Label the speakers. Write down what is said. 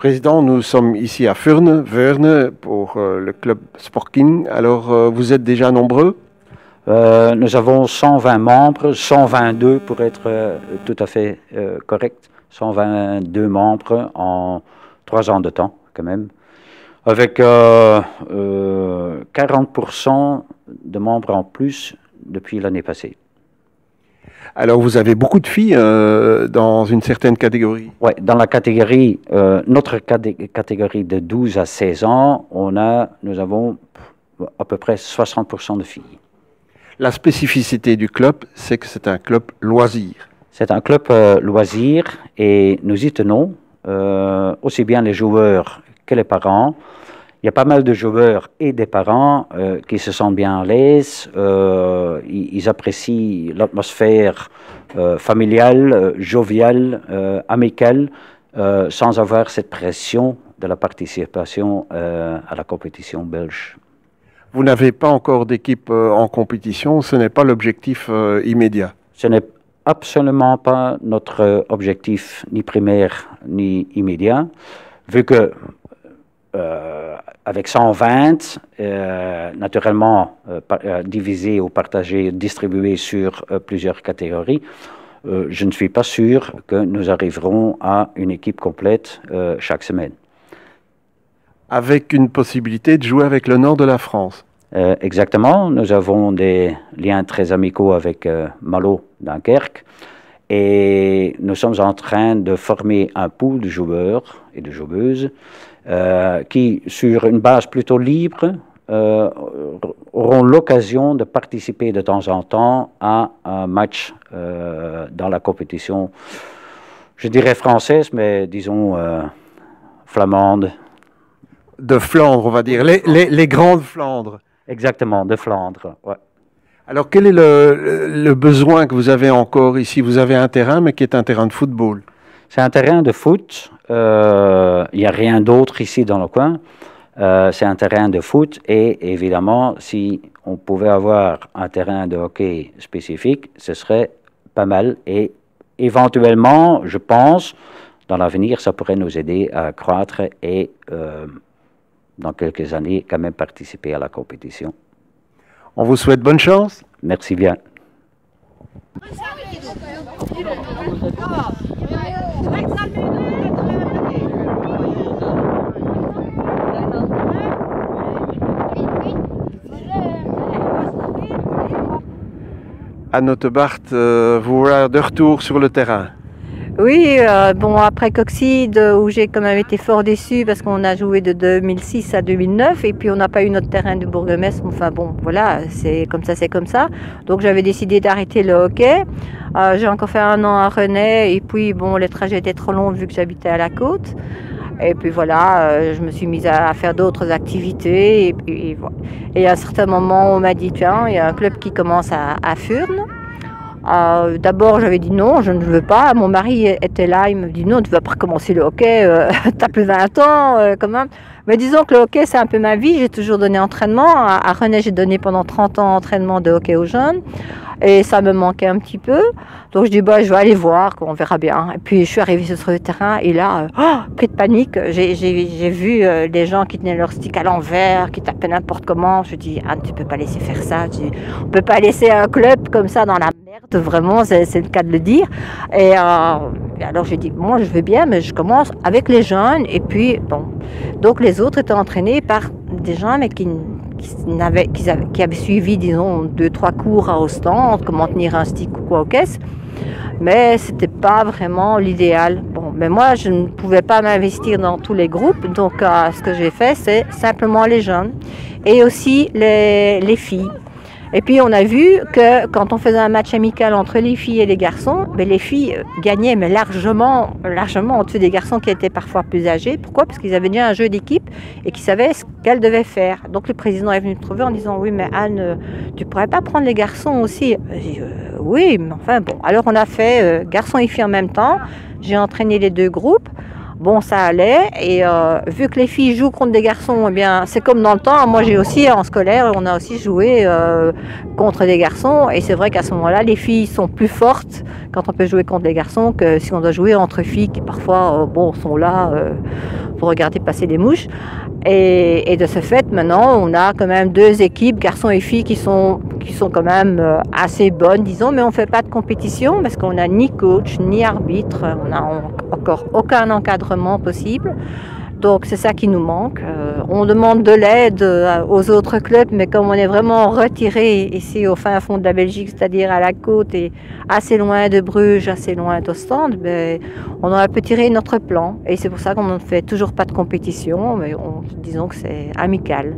Speaker 1: Président, nous sommes ici à Veurne, pour le club Sporking. Alors, vous êtes déjà nombreux?
Speaker 2: Nous avons 120 membres, 122 pour être tout à fait correct, 122 membres en 3 ans de temps quand même, avec 40% de membres en plus depuis l'année passée.
Speaker 1: Alors, vous avez beaucoup de filles dans une certaine catégorie?
Speaker 2: Oui, dans la catégorie, notre catégorie de 12 à 16 ans, nous avons à peu près 60% de filles.
Speaker 1: La spécificité du club, c'est que c'est un club loisir.
Speaker 2: C'est un club loisir et nous y tenons, aussi bien les joueurs que les parents. Il y a pas mal de joueurs et des parents qui se sentent bien à l'aise, ils apprécient l'atmosphère familiale, joviale, amicale, sans avoir cette pression de la participation à la compétition belge.
Speaker 1: Vous n'avez pas encore d'équipe en compétition, ce n'est pas l'objectif immédiat.
Speaker 2: Ce n'est absolument pas notre objectif ni primaire ni immédiat, vu que avec 120, naturellement divisé ou partagé, distribué sur plusieurs catégories, je ne suis pas sûr que nous arriverons à une équipe complète chaque semaine.
Speaker 1: Avec une possibilité de jouer avec le nord de la France.
Speaker 2: Exactement, nous avons des liens très amicaux avec Malo, Dunkerque, et nous sommes en train de former un pool de joueurs et de joueuses qui, sur une base plutôt libre, auront l'occasion de participer de temps en temps à un match dans la compétition, je dirais française, mais disons flamande.
Speaker 1: De Flandre, on va dire, les grandes Flandres.
Speaker 2: Exactement, de Flandre, ouais.
Speaker 1: Alors, quel est le besoin que vous avez encore ici? Vous avez un terrain, mais qui est un terrain de football.
Speaker 2: C'est un terrain de foot. Il n'y a rien d'autre ici dans le coin. C'est un terrain de foot et évidemment, si on pouvait avoir un terrain de hockey spécifique, ce serait pas mal. Et éventuellement, je pense, dans l'avenir, ça pourrait nous aider à croître et dans quelques années, quand même participer à la compétition.
Speaker 1: On vous souhaite bonne chance.
Speaker 2: Merci bien.
Speaker 1: Anne Bart, vous voilà de retour sur le terrain.
Speaker 3: Oui, bon, après Coxide, où j'ai quand même été fort déçue parce qu'on a joué de 2006 à 2009 et puis on n'a pas eu notre terrain de bourgmestre. Enfin bon, voilà, c'est comme ça, c'est comme ça. Donc j'avais décidé d'arrêter le hockey. J'ai encore fait 1 an à Rennes et puis bon, les trajets étaient trop longs vu que j'habitais à la côte. Et puis voilà, je me suis mise à faire d'autres activités. Et puis voilà. Et à un certain moment, on m'a dit, tiens, il y a un club qui commence à Furnes. D'abord j'avais dit non, je ne veux pas. Mon mari était là, il me dit non, tu ne vas pas recommencer le hockey, tu as plus de 20 ans quand même. Mais disons que le hockey c'est un peu ma vie, j'ai toujours donné entraînement. À Rennes j'ai donné pendant 30 ans entraînement de hockey aux jeunes et ça me manquait un petit peu. Donc je dis bah, je vais aller voir, on verra bien. Et puis je suis arrivée sur le terrain et là, pris de panique, j'ai vu les gens qui tenaient leur stick à l'envers, qui tapaient n'importe comment. Je dis ah, tu ne peux pas laisser faire ça, on ne peut pas laisser un club comme ça dans la merde, vraiment, c'est le cas de le dire. Et alors j'ai dit, moi je veux bien, mais je commence avec les jeunes. Et puis, bon, donc les autres étaient entraînés par des gens mais qui avaient suivi, disons, 2-3 cours à Ostende, comment tenir un stick ou quoi aux caisses. Mais c'était pas vraiment l'idéal. Bon, mais moi je ne pouvais pas m'investir dans tous les groupes, donc ce que j'ai fait, c'est simplement les jeunes et aussi les filles. Et puis on a vu que quand on faisait un match amical entre les filles et les garçons, ben les filles gagnaient mais largement au-dessus des garçons qui étaient parfois plus âgés. Pourquoi? Parce qu'ils avaient déjà un jeu d'équipe et qu'ils savaient ce qu'elles devaient faire. Donc le président est venu me trouver en disant oui mais Anne, tu pourrais pas prendre les garçons aussi? J'ai dit oui, mais enfin bon. Alors on a fait garçons et filles en même temps. J'ai entraîné les 2 groupes. Bon, ça allait, et vu que les filles jouent contre des garçons, eh bien, c'est comme dans le temps. Moi, j'ai aussi, en scolaire, on a aussi joué contre des garçons, et c'est vrai qu'à ce moment-là, les filles sont plus fortes quand on peut jouer contre des garçons que si on doit jouer entre filles qui parfois, bon, sont là pour regarder passer les mouches. Et de ce fait, maintenant, on a quand même 2 équipes, garçons et filles, qui sont quand même assez bonnes, disons, mais on ne fait pas de compétition parce qu'on n'a ni coach, ni arbitre, on n'a encore aucun encadrement possible. Donc c'est ça qui nous manque. On demande de l'aide aux autres clubs, mais comme on est vraiment retiré ici au fin fond de la Belgique, c'est-à-dire à la côte et assez loin de Bruges, assez loin d'Ostende, ben, on a un peu tiré notre plan. Et c'est pour ça qu'on ne fait toujours pas de compétition, mais disons que c'est amical.